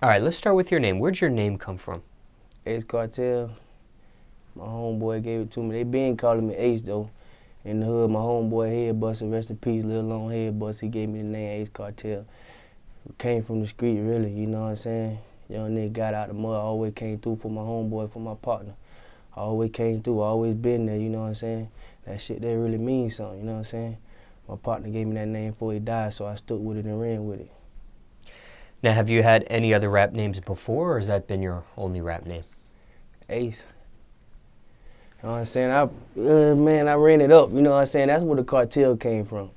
All right, let's start with your name. Where'd your name come from? Xartel. My homeboy gave it to me. They been calling me Ace though. In the hood, my homeboy Head Buster, rest in peace, Lil Long Head Buster, he gave me the name Xartel. Came from the street really, you know what I'm saying? Young nigga got out the mud, always came through for my homeboy, for my partner. Always came through, always been there, you know what I'm saying? That shit there really means something, you know what I'm saying? My partner gave me that name before he died, so I stuck with it and ran with it. Now, have you had any other rap names before, or has that been your only rap name? Ace. You know what I'm saying? I ran it up, you know what I'm saying? That's where the cartel came from.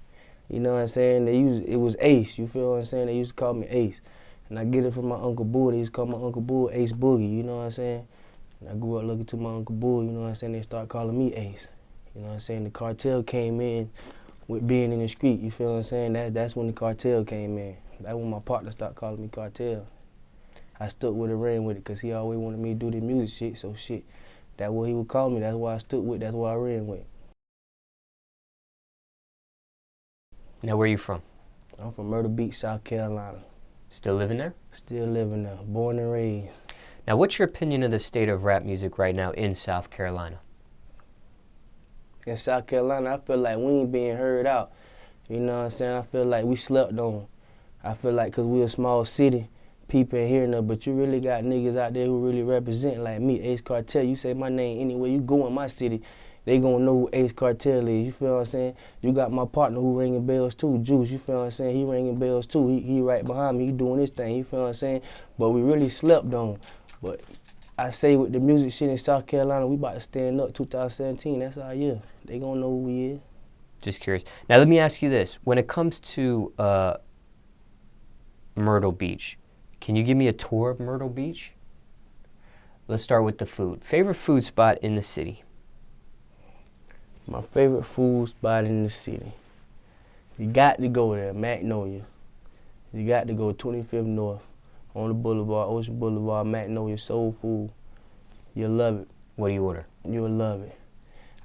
You know what I'm saying? It was Ace, you feel what I'm saying? They used to call me Ace. And I get it from my Uncle Bull. They used to call my Uncle Bull Ace Boogie, you know what I'm saying? And I grew up looking to my Uncle Bull, you know what I'm saying? They started calling me Ace. You know what I'm saying? The cartel came in with being in the street, you feel what I'm saying? That's when the cartel came in. That's when my partner started calling me Cartel. I stuck with it, ran with it, because he always wanted me to do the music shit, so shit. That's what he would call me, that's why I stuck with, that's why I ran with. Now, where are you from? I'm from Myrtle Beach, South Carolina. Still living there? Still living there, born and raised. Now, what's your opinion of the state of rap music right now in South Carolina? In South Carolina, I feel like we ain't being heard out. You know what I'm saying? I feel like we slept on. I feel like because we a small city, people ain't hearing us, but you really got niggas out there who really represent, like me, Ace Cartel. You say my name anywhere you go in my city, they gonna know who Ace Cartel is, you feel what I'm saying? You got my partner who ringing bells too, Juice, you feel what I'm saying? He ringing bells too, he right behind me, he doing his thing, you feel what I'm saying? But we really slept on. But I say with the music shit in South Carolina, we about to stand up 2017, that's our year. They gonna know who we is. Just curious. Now, let me ask you this. When it comes to Myrtle Beach, can you give me a tour of Myrtle Beach? Let's start with the food. Favorite food spot in the city? My favorite food spot in the city. You got to go there, Magnolia. You got to go 25th North on the boulevard, Ocean Boulevard, Magnolia Soul Food. You'll love it. What do you order? You'll love it.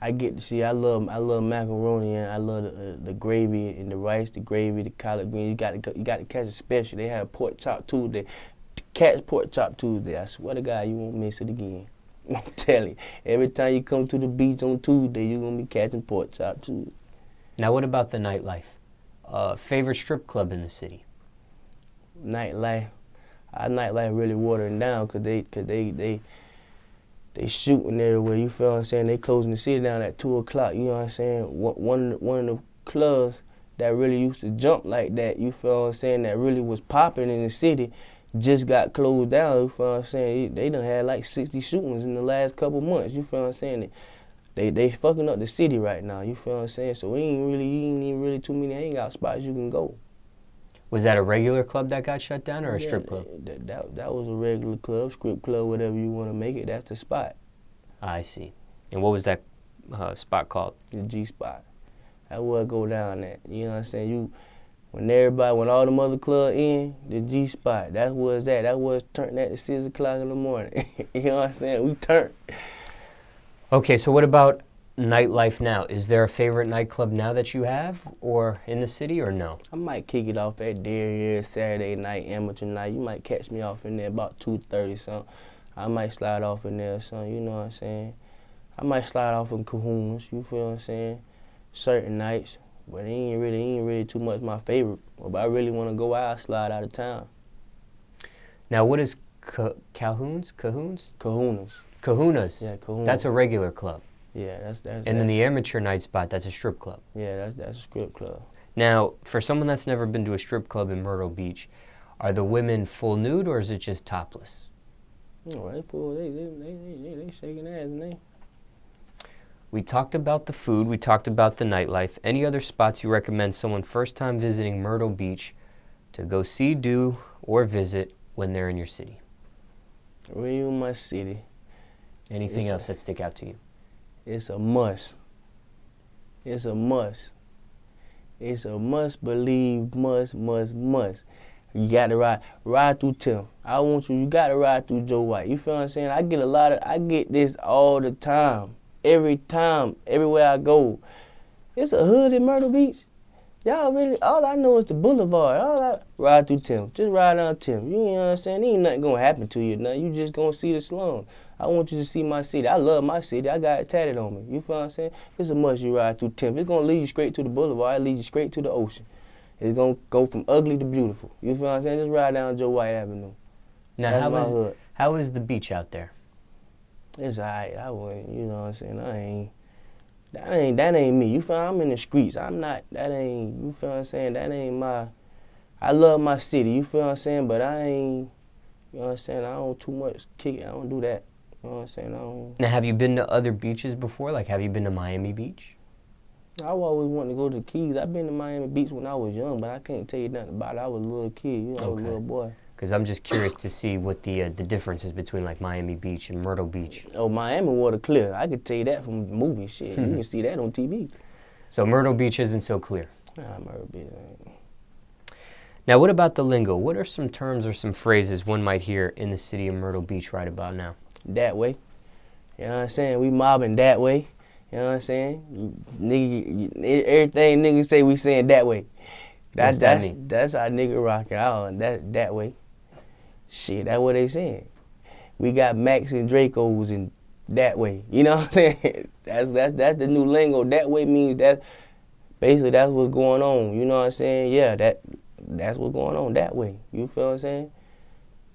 I get to see, I love macaroni, and I love the gravy and the rice, the gravy, the collard greens. You got to catch a special. They have pork chop Tuesday, catch pork chop Tuesday. I swear to God, you won't miss it again. I'm telling you, every time you come to the beach on Tuesday, you're gonna be catching pork chop Tuesday. Now, what about the nightlife? Favorite strip club in the city? Nightlife, our nightlife really watering down, cause they shooting everywhere, you feel what I'm saying? They closing the city down at 2 o'clock, you know what I'm saying? One of the clubs that really used to jump like that, you feel what I'm saying, that really was popping in the city, just got closed down, you feel what I'm saying? They done had like 60 shootings in the last couple months, you feel what I'm saying? They fucking up the city right now, you feel what I'm saying? So you ain't even really too many hangout spots you can go. Was that a regular club that got shut down or a strip club? That was a regular club, strip club, whatever you want to make it. That's the spot. I see. And what was that spot called? The G spot. That would go down at. You know what I'm saying? When all the other clubs in, the G spot. That's where it's at. That was turned at 6 o'clock in the morning. You know what I'm saying? We turned. Okay, so what about nightlife now? Is there a favorite nightclub now that you have, or in the city, or no? I might kick it off at Derriere Saturday night, amateur night. You might catch me off in there about 2:30 something. I might slide off in there or something, you know what I'm saying? I might slide off in Cahunas, you feel what I'm saying? Certain nights, but it ain't really too much my favorite. If I really want to go out, I slide out of town. Now, what is Cahunas? Cahunas? Cahunas. Cahunas? Yeah, Cahunas. That's a regular club. Yeah, that's. And then the amateur night spot, that's a strip club. Yeah, that's a strip club. Now, for someone that's never been to a strip club in Myrtle Beach, are the women full nude or is it just topless? Oh, they full. They shaking ass, and they. We talked about the food. We talked about the nightlife. Any other spots you recommend someone first time visiting Myrtle Beach to go see, do, or visit when they're in your city? When you in my city. Anything else that stick out to you? It's a must. It's a must. It's a must believe, must. You gotta ride through Tim. You gotta ride through Joe White. You feel what I'm saying? I get this all the time. Every time, everywhere I go. It's a hood in Myrtle Beach. Y'all really, all I know is the boulevard. All I ride through Tim. Just ride down Tim. You know what I'm saying? Ain't nothing gonna happen to you. Nothing. You just gonna see the slums. I want you to see my city. I love my city. I got it tatted on me. You feel what I'm saying? It's a must you ride through Tim. It's gonna lead you straight to the boulevard. It leads you straight to the ocean. It's gonna go from ugly to beautiful. You feel what I'm saying? Just ride down Joe White Avenue. Now, That's my hood. how is the beach out there? It's alright. I wouldn't. You know what I'm saying? That ain't me. You feel I'm in the streets. I'm not, that ain't, you feel what I'm saying? That ain't my, I love my city, you feel what I'm saying? But I ain't, you know what I'm saying? I don't too much kick it. I don't do that. You know what I'm saying? I don't. Now, have you been to other beaches before? Like, have you been to Miami Beach? I always wanted to go to the Keys. I've been to Miami Beach when I was young, but I can't tell you nothing about it. I was a little kid, you know, I was a little boy. Because I'm just curious to see what the differences between like Miami Beach and Myrtle Beach. Oh, Miami water clear. I could tell you that from the movie. Shit, you can see that on TV. So Myrtle Beach isn't so clear. Nah, Myrtle Beach. Now, what about the lingo? What are some terms or some phrases one might hear in the city of Myrtle Beach right about now? That way. You know what I'm saying? We mobbing that way. You know what I'm saying? Nigga, everything niggas say we saying that way. What's that mean? That's our nigga rocking out. That way. Shit, that's what they saying. We got Max and Dracos and that way. You know what I'm saying? That's the new lingo. That way means that basically that's what's going on. You know what I'm saying? Yeah, that's what's going on that way. You feel what I'm saying?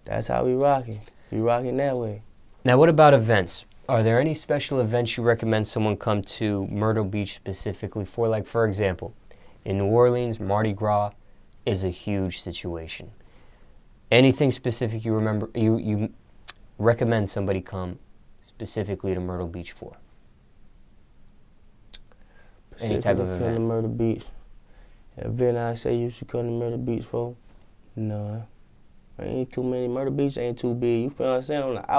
That's how we rocking. We rocking that way. Now, what about events? Are there any special events you recommend someone come to Myrtle Beach specifically for? Like, for example, in New Orleans, Mardi Gras is a huge situation. Anything specific you remember, you recommend somebody come specifically to Myrtle Beach for? Any type of event? Come to Myrtle Beach. Event I say you should come to Myrtle Beach for? None. Ain't too many. Myrtle Beach ain't too big. You feel what I'm saying? On the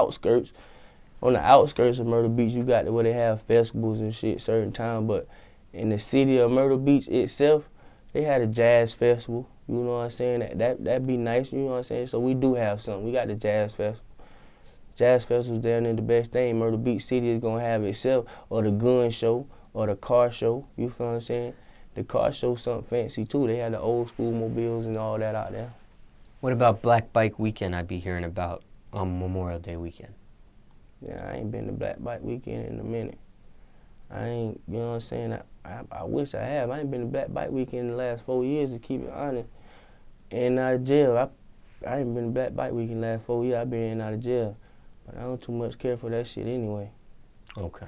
outskirts of Myrtle Beach, you got where they have festivals and shit certain time. But in the city of Myrtle Beach itself, they had a jazz festival. You know what I'm saying? That'd be nice. You know what I'm saying? So we do have something. We got the jazz festival. Jazz festival's down there. The best thing Myrtle Beach City is gonna have itself, or the gun show, or the car show. You feel what I'm saying? The car show something fancy too. They had the old school mobiles and all that out there. What about Black Bike Weekend I'd be hearing about on Memorial Day weekend? Yeah, I ain't been to Black Bike Weekend in a minute. I ain't, you know what I'm saying? I wish I have. I ain't been to Black Bike Weekend in the last 4 years, to keep it honest. In and out of jail. I ain't been to Black Bike Weekend the last 4 years. I've been in and out of jail. But I don't too much care for that shit anyway. Okay.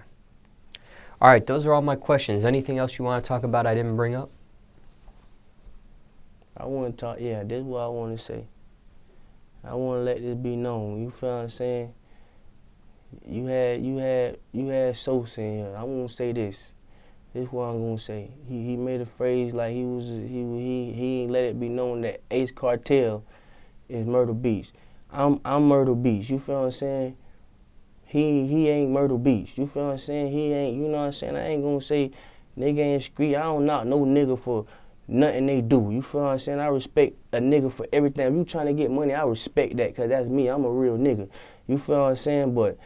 All right, those are all my questions. Anything else you want to talk about I didn't bring up? I want to talk, yeah, this is what I want to say. I want to let this be known. You feel what I'm saying? You had Sosa in here. I want to say this. This is what I'm gonna say. He made a phrase like he ain't let it be known that Xartel is Myrtle Beach. I'm Myrtle Beach. You feel what I'm saying? He ain't Myrtle Beach. You feel what I'm saying? He ain't. You know what I'm saying? I ain't gonna say nigga ain't street. I don't knock no nigga for nothing they do. You feel what I'm saying? I respect a nigga for everything. If you trying to get money, I respect that, because that's me. I'm a real nigga. You feel what I'm saying? But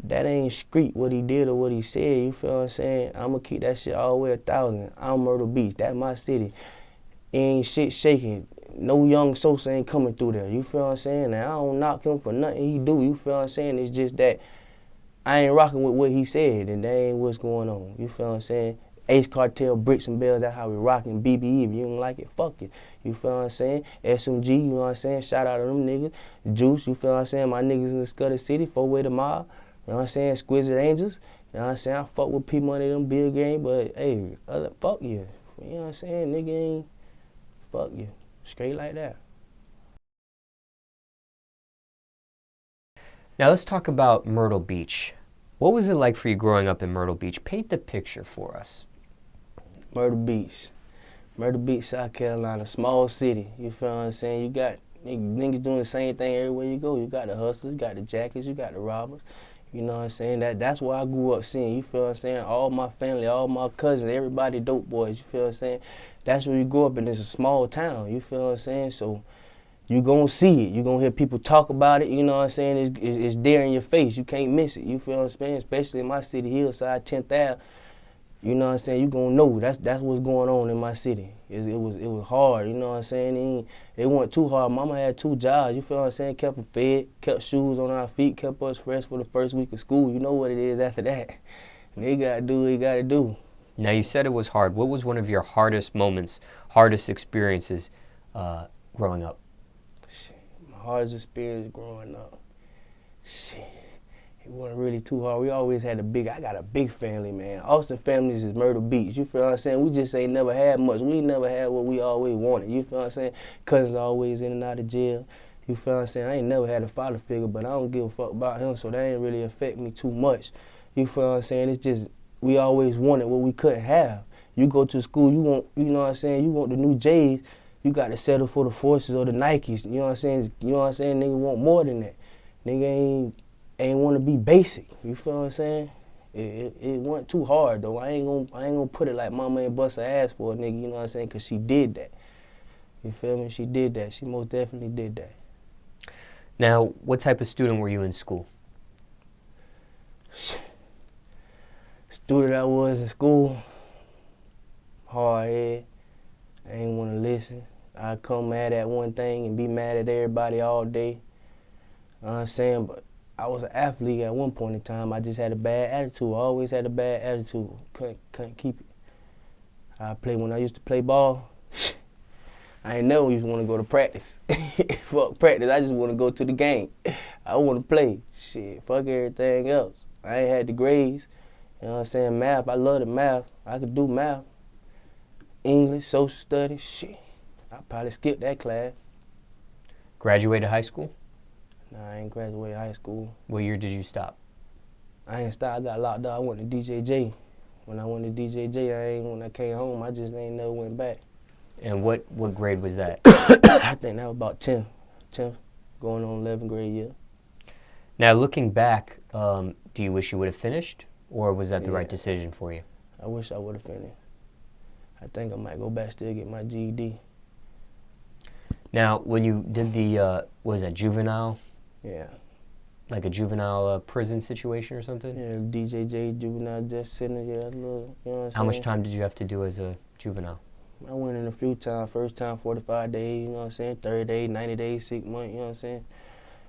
that ain't street what he did or what he said. You feel what I'm saying? I'm going to keep that shit all the way 1,000. I'm Myrtle Beach. That's my city. Ain't shit shaking. No young Sosa ain't coming through there. You feel what I'm saying? And I don't knock him for nothing he do. You feel what I'm saying? It's just that I ain't rocking with what he said, and that ain't what's going on. You feel what I'm saying? Xartel, bricks and bells, that's how we rocking. BBE, if you don't like it, fuck it. You feel what I'm saying? SMG, you know what I'm saying? Shout out to them niggas. Juice, you feel what I'm saying? My niggas in the Scudder City, 4-way to mob. You know what I'm saying? Exquisite Angels. You know what I'm saying? I fuck with P-Money, them bill game, but hey, fuck you. You know what I'm saying? Nigga ain't, fuck you. Straight like that. Now let's talk about Myrtle Beach. What was it like for you growing up in Myrtle Beach? Paint the picture for us. Myrtle Beach, South Carolina, small city. You feel what I'm saying? You got niggas doing the same thing everywhere you go. You got the hustlers, you got the jackets, you got the robbers. You know what I'm saying? That's what I grew up seeing. You feel what I'm saying? All my family, all my cousins, everybody dope boys. You feel what I'm saying? That's where you grew up in. It's a small town. You feel what I'm saying? So you gonna see it. You gonna hear people talk about it. You know what I'm saying? It's there in your face. You can't miss it. You feel what I'm saying? Especially in my city, Hillside, 10th Ave. you know what I'm saying, you gonna know that's what's going on in my city. It was hard, you know what I'm saying. It wasn't too hard. Mama had 2 jobs, you feel what I'm saying, kept us fed, kept shoes on our feet, kept us fresh for the first week of school. You know what it is after that. And they gotta do what they gotta do. Now, you said it was hard. What was one of your hardest moments, hardest experiences growing up? Shit, my hardest experience growing up. Shit. It wasn't really too hard. We always had I got a big family, man. Austin families is Myrtle Beach. You feel what I'm saying? We just ain't never had much. We never had what we always wanted. You feel what I'm saying? Cousins always in and out of jail. You feel what I'm saying? I ain't never had a father figure, but I don't give a fuck about him, so that ain't really affect me too much. You feel what I'm saying? It's just, we always wanted what we couldn't have. You go to school, you want, you know what I'm saying, you want the new J's, you got to settle for the Forces or the Nikes. You know what I'm saying? You know what I'm saying? Nigga want more than that. Nigga ain't want to be basic. You feel what I'm saying? It wasn't too hard though. I ain't gonna put it like mama ain't bust her ass for a nigga. You know what I'm saying? 'Cause she did that. You feel me? She did that. She most definitely did that. Now, what type of student were you in school? Student I was in school, hard head. I ain't want to listen. I come mad at one thing and be mad at everybody all day. You know what I'm saying? But I was an athlete at one point in time. I just had a bad attitude. I always had a bad attitude. Couldn't keep it. When I used to play ball, I ain't never used to want to go to practice. Fuck practice, I just want to go to the game. I want to play. Shit, fuck everything else. I ain't had the grades. You know what I'm saying? Math, I love the math. I could do math. English, social studies, shit. I probably skipped that class. Graduated high school? Nah, I ain't graduated high school. What year did you stop? I ain't stopped. I got locked up. I went to DJJ. When I went to DJJ, when I came home, I just ain't never went back. And what grade was that? I think that was about 10th, going on 11th grade year. Now, looking back, do you wish you would have finished, or was that the right decision for you? I wish I would have finished. I think I might go back still get my GED. Now, when you did the, what was that, juvenile? Yeah. Like a juvenile prison situation or something? Yeah, DJJ, juvenile justice center, yeah, you know what I'm saying? How much time did you have to do as a juvenile? I went in a few times. First time, 45 days, you know what I'm saying? 30 days, 90 days, 6 months, you know what I'm saying?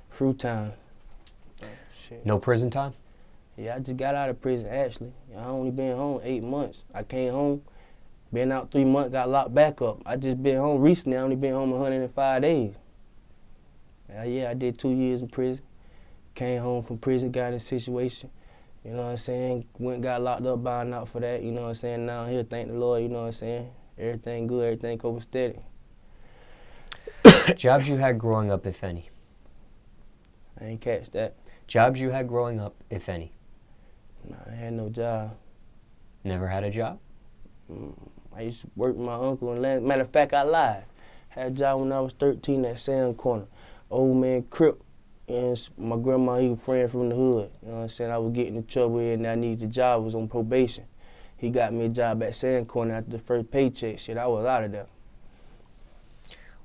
Few times. Shit. No prison time? Yeah, I just got out of prison, actually. I only been home 8 months. I came home, been out 3 months, got locked back up. I just been home recently. I only been home 105 days. Yeah, I did 2 years in prison. Came home from prison, got in a situation, you know what I'm saying? Went got locked up, buying out for that, you know what I'm saying? Now I'm here, thank the Lord, you know what I'm saying? Everything good, everything copacetic. Jobs you had growing up, if any? I ain't catch that. Jobs you had growing up, if any? Nah, I had no job. Never had a job? I used to work with my uncle, and matter of fact, I lied. Had a job when I was 13 at Sand Corner. Old man Crip, and my grandma, he was a friend from the hood. You know what I'm saying? I was getting in trouble and I needed a job, I was on probation. He got me a job at Sand Corner after the first paycheck. Shit, I was out of there.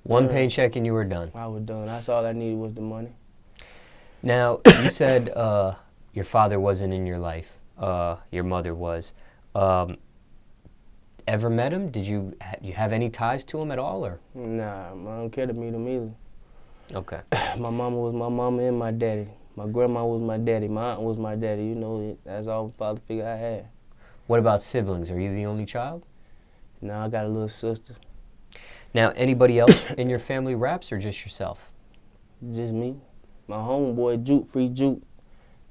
One paycheck and you were done? I was done. That's all I needed was the money. Now, you said your father wasn't in your life. Your mother was. Ever met him? Did you have any ties to him at all, or? Nah, I don't care to meet him either. Okay. My mama was my mama and my daddy. My grandma was my daddy. My aunt was my daddy. You know, that's all the father figure I had. What about siblings? Are you the only child? No, I got a little sister. Now, anybody else in your family raps, or just yourself? Just me. My homeboy, Juke, Free Juke.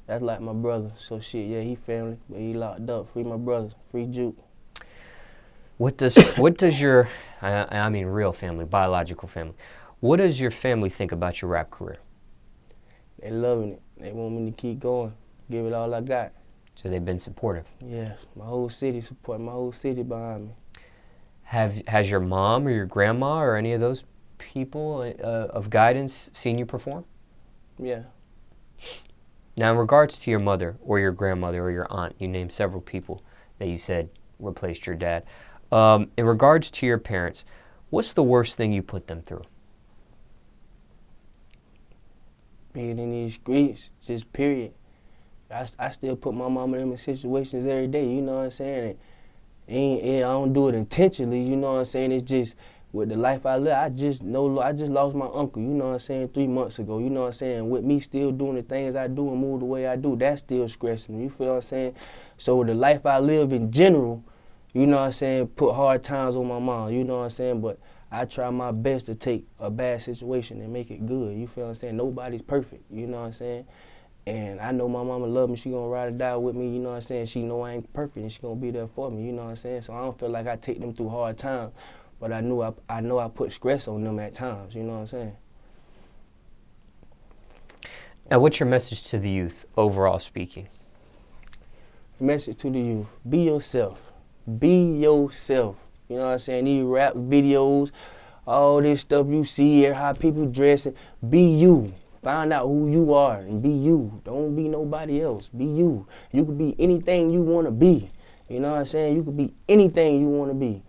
That's like my brother. So shit, yeah, he family, but he locked up. Free my brother, Free Juke. What does your, I mean real family, biological family, what does your family think about your rap career? They loving it. They want me to keep going, give it all I got. So they've been supportive? Yeah, my whole city support, my whole city behind me. Has your mom or your grandma or any of those people of guidance seen you perform? Yeah. Now, in regards to your mother or your grandmother or your aunt, you named several people that you said replaced your dad. In regards to your parents, what's the worst thing you put them through? Being in these streets, just period. I still put my mama in them situations every day, you know what I'm saying? I don't do it intentionally, you know what I'm saying? It's just with the life I live, I just lost my uncle, you know what I'm saying, 3 months ago, you know what I'm saying? With me still doing the things I do and move the way I do, that's still stressing me, you feel what I'm saying? So with the life I live in general, you know what I'm saying, put hard times on my mom, you know what I'm saying? But I try my best to take a bad situation and make it good, you feel what I'm saying? Nobody's perfect, you know what I'm saying? And I know my mama love me, she gonna ride or die with me, you know what I'm saying? She know I ain't perfect and she gonna be there for me, you know what I'm saying? So I don't feel like I take them through hard times, but I know I put stress on them at times, you know what I'm saying? Now, what's your message to the youth, overall speaking? Message to the youth, be yourself. Be yourself. You know what I'm saying? These rap videos, all this stuff you see here, how people dressing, be you. Find out who you are and be you. Don't be nobody else. Be you. You could be anything you want to be. You know what I'm saying? You could be anything you want to be.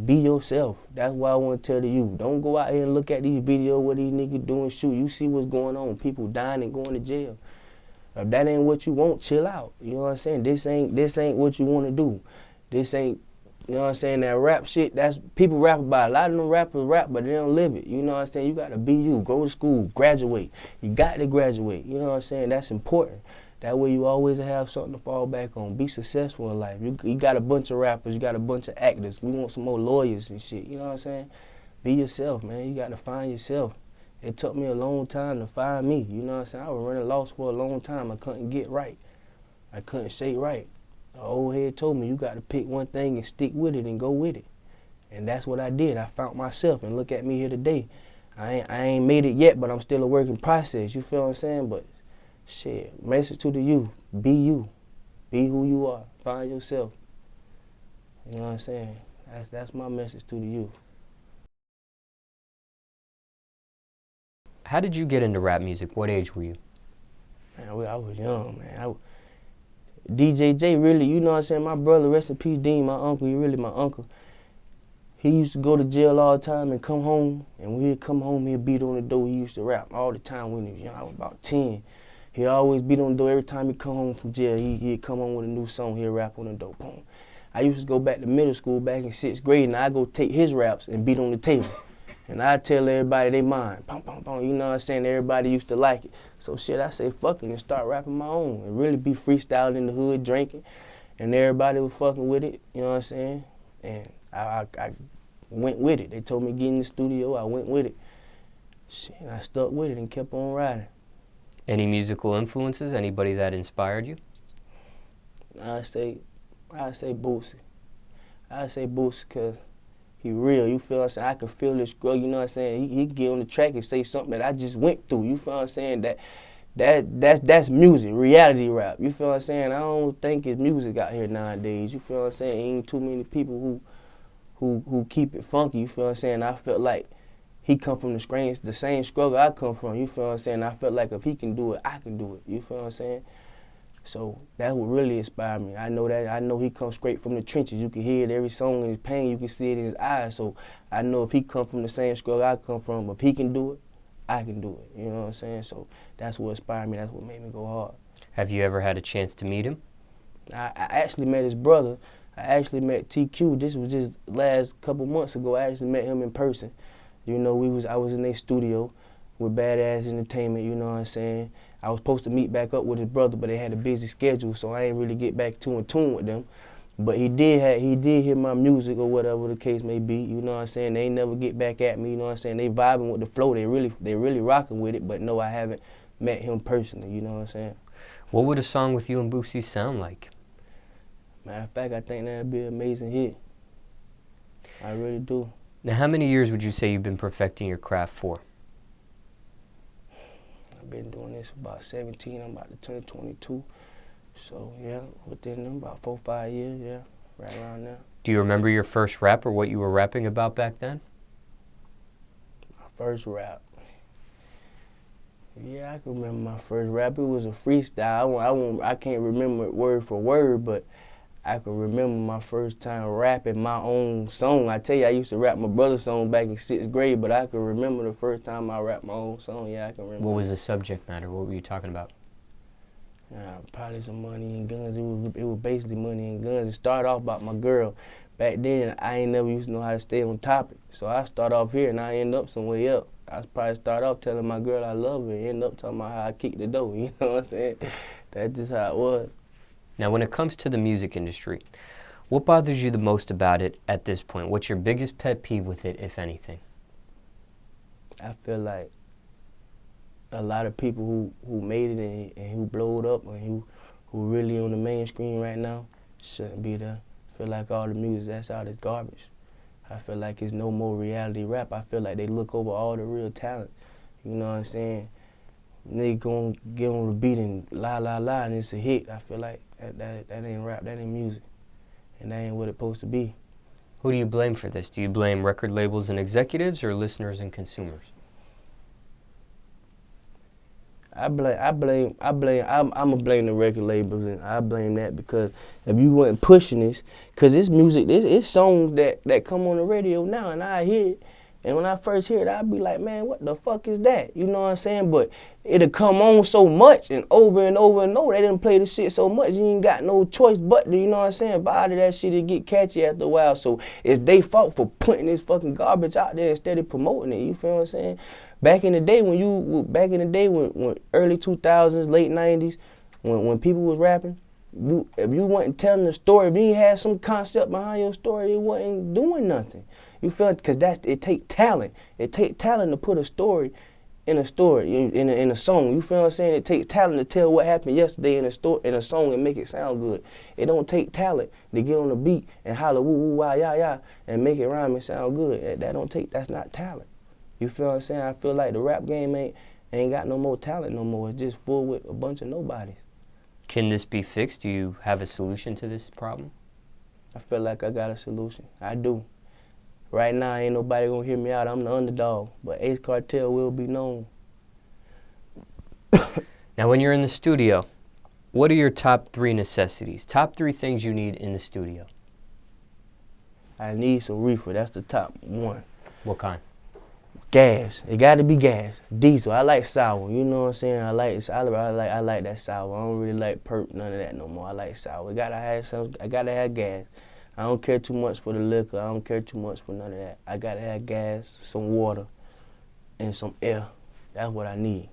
Be yourself. That's what I want to tell the youth. Don't go out here and look at these videos what these niggas doing, shoot. You see what's going on. People dying and going to jail. If that ain't what you want, chill out. You know what I'm saying? This ain't what you want to do. This ain't, you know what I'm saying, that rap shit, that's, people rap about it. A lot of them rappers rap, but they don't live it. You know what I'm saying? You got to be you. Go to school, graduate. You got to graduate. You know what I'm saying? That's important. That way you always have something to fall back on. Be successful in life. You got a bunch of rappers. You got a bunch of actors. We want some more lawyers and shit. You know what I'm saying? Be yourself, man. You got to find yourself. It took me a long time to find me. You know what I'm saying? I was running lost for a long time. I couldn't get right. I couldn't shake right. The old head told me you got to pick one thing and stick with it and go with it. And that's what I did. I found myself, and look at me here today. I ain't made it yet, but I'm still a work in process. You feel what I'm saying? But shit, message to the youth, be you. Be who you are. Find yourself. You know what I'm saying? That's my message to the youth. How did you get into rap music? What age were you? Man, I was young, man. DJ J really, you know what I'm saying, my brother, rest in peace, Dean, my uncle, he really my uncle. He used to go to jail all the time and come home, and when he'd come home, he'd beat on the door. He used to rap all the time when he was young. I was about 10. He always beat on the door. Every time he come home from jail, he'd come home with a new song. He'd rap on the door. Boom. I used to go back to middle school back in 6th grade, and I'd go take his raps and beat on the table. And I tell everybody they mind, pom, pom, pom, you know what I'm saying? Everybody used to like it. So shit, I say fuck it and start rapping my own and really be freestyling in the hood, drinking. And everybody was fucking with it, you know what I'm saying? And I went with it. They told me get in the studio, I went with it. Shit, I stuck with it and kept on riding. Any musical influences? Anybody that inspired you? I say Boosie. I say Boosie because he real, you feel what I'm saying? I can feel this struggle, you know what I'm saying? He get on the track and say something that I just went through, you feel what I'm saying? That's music, reality rap, you feel what I'm saying? I don't think it's music out here nowadays, you feel what I'm saying? Ain't too many people who keep it funky, you feel what I'm saying? I felt like he come from the same struggle I come from, you feel what I'm saying? I felt like if he can do it, I can do it, you feel what I'm saying? So that's what really inspired me. I know he comes straight from the trenches. You can hear it every song in his pain. You can see it in his eyes. So I know if he come from the same struggle I come from, if he can do it, I can do it. You know what I'm saying? So that's what inspired me. That's what made me go hard. Have you ever had a chance to meet him? I actually met his brother. I actually met TQ. This was just last couple months ago. I actually met him in person. You know, I was in their studio with Badass Entertainment, you know what I'm saying? I was supposed to meet back up with his brother, but they had a busy schedule, so I ain't really get back in tune with them. But he did hear my music or whatever the case may be, you know what I'm saying? They ain't never get back at me, you know what I'm saying? They vibing with the flow, they really rocking with it, but no, I haven't met him personally, you know what I'm saying? What would a song with you and Boosie sound like? Matter of fact, I think that'd be an amazing hit. I really do. Now, how many years would you say you've been perfecting your craft for? I've been doing this for about 17. I'm about to turn 22. So, yeah, within about 4 or 5 years, yeah, right around there. Do you remember your first rap or what you were rapping about back then? My first rap. Yeah, I can remember my first rap. It was a freestyle. I can't remember it word for word, but I can remember my first time rapping my own song. I tell you, I used to rap my brother's song back in 6th grade, but I can remember the first time I rapped my own song. Yeah, I can remember. What was the subject matter? What were you talking about? Probably some money and guns. It was basically money and guns. It started off about my girl. Back then, I ain't never used to know how to stay on topic. So I start off here and I end up somewhere else. I probably start off telling my girl I love her and end up talking about how I kick the door. You know what I'm saying? That's just how it was. Now, when it comes to the music industry, what bothers you the most about it at this point? What's your biggest pet peeve with it, if anything? I feel like a lot of people who made it and who blowed up and who really on the mainstream right now shouldn't be there. I feel like all the music that's out is garbage. I feel like it's no more reality rap. I feel like they look over all the real talent. You know what I'm saying? They gon' get on the beat and la la la and it's a hit. I feel like that ain't rap, that ain't music. And that ain't what it's supposed to be. Who do you blame for this? Do you blame record labels and executives or listeners and consumers? I'ma blame the record labels, and I blame that because if you wasn't pushing this, cause this music, it's songs that come on the radio now, and I hear it, and when I first hear it, I'd be like, man, what the fuck is that? You know what I'm saying? But it'll come on so much and over and over and over. They didn't play the shit so much, you ain't got no choice but to, you know what I'm saying? Buy that shit, it get catchy after a while. So it's they fault for putting this fucking garbage out there instead of promoting it. You feel what I'm saying? Back in the day when early 2000s, late 90s, when people was rapping, if you wasn't telling the story, if you ain't had some concept behind your story, you wasn't doing nothing. You feel it? Because it take talent. It take talent to put a story in a song. You feel what I'm saying? It takes talent to tell what happened yesterday in a song and make it sound good. It don't take talent to get on the beat and holler woo woo wah ya ya and make it rhyme and sound good. That's not talent. You feel what I'm saying? I feel like the rap game ain't got no more talent no more. It's just full with a bunch of nobodies. Can this be fixed? Do you have a solution to this problem? I feel like I got a solution. I do. Right now, ain't nobody gonna hear me out. I'm the underdog, but Xartel will be known. Now, when you're in the studio, what are your top 3 necessities? Top 3 things you need in the studio? I need some reefer. That's the top one. What kind? Gas. It got to be gas. Diesel. I like sour. You know what I'm saying? I like that sour. I don't really like perp, none of that no more. I like sour. I gotta have gas. I don't care too much for the liquor. I don't care too much for none of that. I gotta have gas, some water, and some air. That's what I need.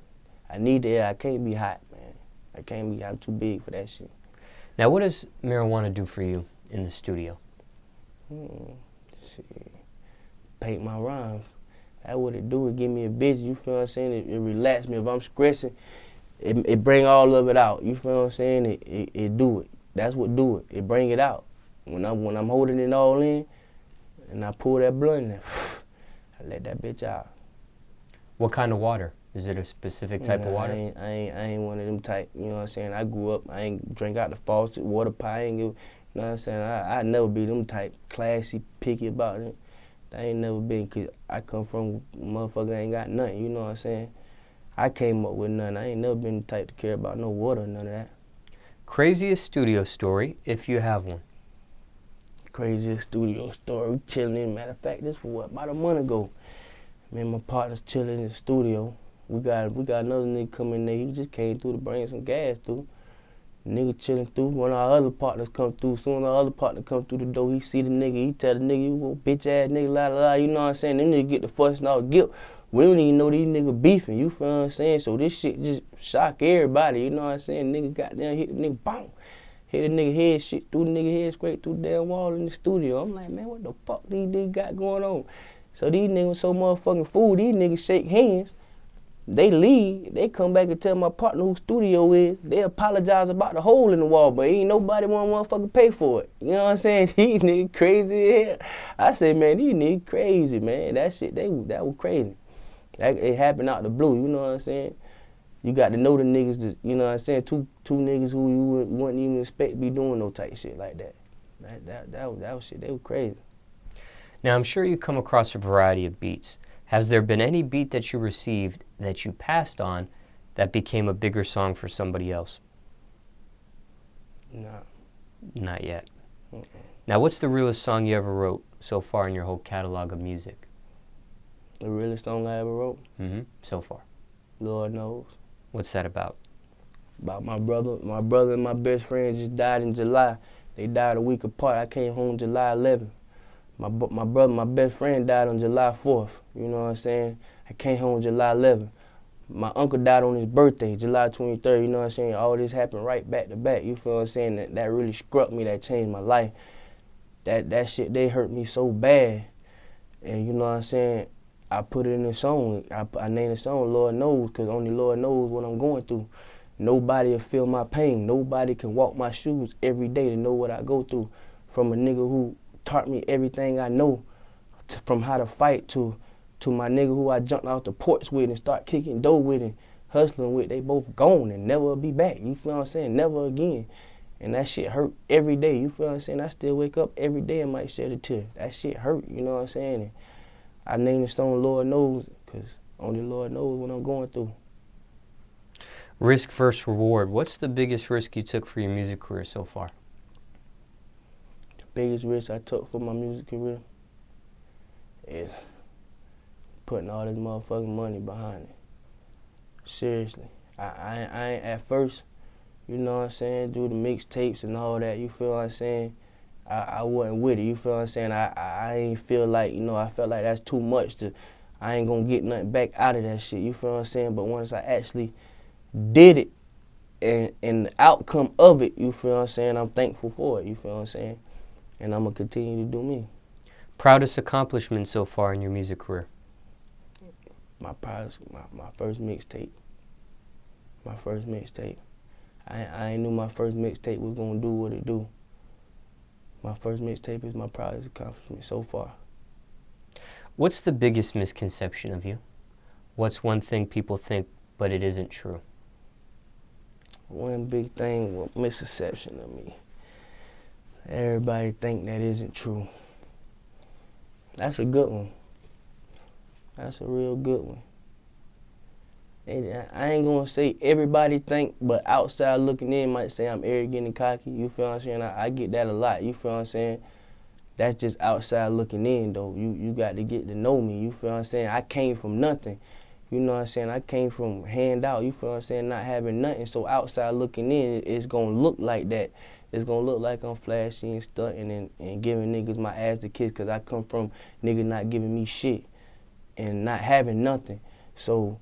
I need the air. I can't be hot, man. I'm too big for that shit. Now, what does marijuana do for you in the studio? Shit. Paint my rhymes. That's what it do. It give me a bitch. You feel what I'm saying? It relax me. If I'm stressing, it bring all of it out. You feel what I'm saying? It do it. That's what do it. It bring it out. When I'm holding it all in, and I pull that blunt in, I let that bitch out. What kind of water? Is it a specific type of water? I ain't one of them type. You know what I'm saying? I grew up. I ain't drink out the faucet, water pipe. I ain't give. You know what I'm saying? I never be them type, classy, picky about it. I ain't never been, cause I come from motherfucker ain't got nothing, you know what I'm saying? I came up with nothing. I ain't never been the type to care about no water, none of that. Craziest studio story, if you have one. Craziest studio story, we chilling in. Matter of fact, this was about a month ago. Me and my partners chilling in the studio. We got another nigga coming there. He just came through to bring some gas through. Nigga chilling through. One of our other partners come through. Soon as our other partner come through the door, he see the nigga. He tell the nigga, you a bitch ass nigga, la la la. You know what I'm saying? Them niggas get the fussing off guilt. We don't even know these niggas beefing. You feel what I'm saying? So this shit just shock everybody. You know what I'm saying? Nigga got down, hit the nigga, boom. Hit the nigga head, shit through the nigga head, straight through the damn wall in the studio. I'm like, man, what the fuck these niggas got going on? So these niggas so motherfucking fool. These niggas shake hands. They leave, they come back and tell my partner who studio is, they apologize about the hole in the wall, but ain't nobody want to motherfucking pay for it. You know what I'm saying? These niggas crazy as hell. I say, man, these niggas crazy, man. That shit, that was crazy. It happened out the blue, you know what I'm saying? You got to know the niggas, that, you know what I'm saying? Two niggas who you wouldn't even expect to be doing no type shit like that. That was shit, they were crazy. Now, I'm sure you come across a variety of beats. Has there been any beat that you received that you passed on that became a bigger song for somebody else? No. Not yet. Now, what's the realest song you ever wrote so far in your whole catalog of music? The realest song I ever wrote? So far. Lord knows. What's that about? About my brother and my best friend just died in July. They died a week apart. I came home July 11th. My best friend died on July 4th. You know what I'm saying? I came home July 11th. My uncle died on his birthday, July 23rd. You know what I'm saying? All this happened right back to back. You feel what I'm saying? That really struck me. That changed my life. That shit, they hurt me so bad. And you know what I'm saying? I put it in a song. I named the song Lord Knows, because only Lord knows what I'm going through. Nobody will feel my pain. Nobody can walk my shoes every day to know what I go through. From a nigga who taught me everything I know, from how to fight to my nigga who I jumped off the porch with and start kicking dough with and hustling with. They both gone and never be back. You feel what I'm saying? Never again. And that shit hurt every day. You feel what I'm saying? I still wake up every day and might shed a tear. That shit hurt. You know what I'm saying? And I named the song Lord Knows, because only Lord knows what I'm going through. Risk versus reward. What's the biggest risk you took for your music career so far? The biggest risk I took for my music career is putting all this motherfucking money behind it. Seriously. I ain't at first, you know what I'm saying, do the mixtapes and all that, you feel what I'm saying? I wasn't with it, you feel what I'm saying? I ain't feel like, you know, I felt like that's too much I ain't gonna get nothing back out of that shit, you feel what I'm saying? But once I actually did it and the outcome of it, you feel what I'm saying, I'm thankful for it, you feel what I'm saying? And I'm gonna continue to do me. Proudest accomplishment so far in your music career? My first mixtape. My first mixtape. I ain't knew my first mixtape was gonna do what it do. My first mixtape is my proudest accomplishment so far. What's the biggest misconception of you? What's one thing people think but it isn't true? One big thing, well, misconception of me. Everybody think that isn't true. That's a good one. That's a real good one. And I ain't gonna say everybody think, but outside looking in might say I'm arrogant and cocky. You feel what I'm saying? I get that a lot. You feel what I'm saying? That's just outside looking in, though. You got to get to know me. You feel what I'm saying? I came from nothing. You know what I'm saying? I came from handout. You feel what I'm saying? Not having nothing. So outside looking in, it's gonna look like that. It's gonna look like I'm flashy and stunting and giving niggas my ass to kiss, because I come from niggas not giving me shit and not having nothing. So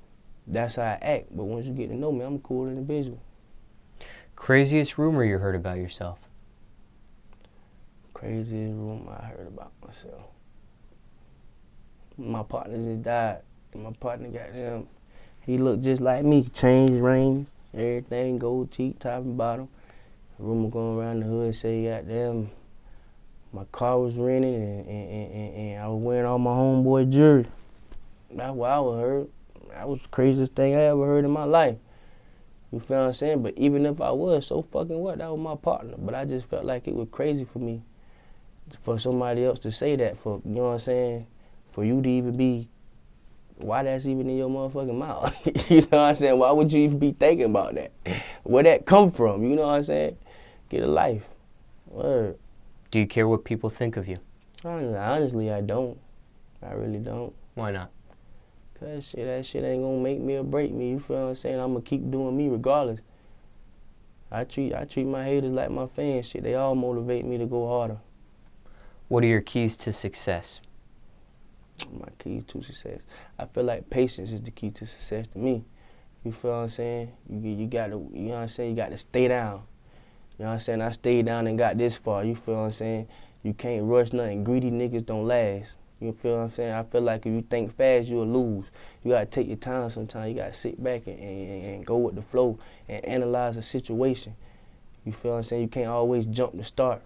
that's how I act. But once you get to know me, I'm a cool individual. Craziest rumor you heard about yourself? Craziest rumor I heard about myself. My partner just died. My partner got them. He looked just like me. Chains, rings, everything, gold teeth, top and bottom. Rumor going around the hood say, goddamn, my car was rented and I was wearing all my homeboy jewelry. That's what I was heard. That was the craziest thing I ever heard in my life. You feel what I'm saying? But even if I was, so fucking what? That was my partner. But I just felt like it was crazy for me, for somebody else to say that, for, you know what I'm saying? For you to even be, why that's even in your motherfucking mouth? You know what I'm saying? Why would you even be thinking about that? Where that come from? You know what I'm saying? Get a life. Word. Do you care what people think of you? Honestly, I don't. I really don't. Why not? Cause that shit ain't gonna make me or break me. You feel what I'm saying? I'm gonna keep doing me regardless. I treat my haters like my fans. Shit, they all motivate me to go harder. What are your keys to success? My keys to success. I feel like patience is the key to success to me. You feel what I'm saying? You gotta, you know what I'm saying? You gotta stay down. You know what I'm saying? I stayed down and got this far. You feel what I'm saying? You can't rush nothing. Greedy niggas don't last. You feel what I'm saying? I feel like if you think fast, you'll lose. You gotta take your time sometimes. You gotta sit back and go with the flow and analyze the situation. You feel what I'm saying? You can't always jump to start.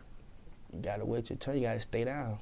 You gotta wait your turn. You gotta stay down.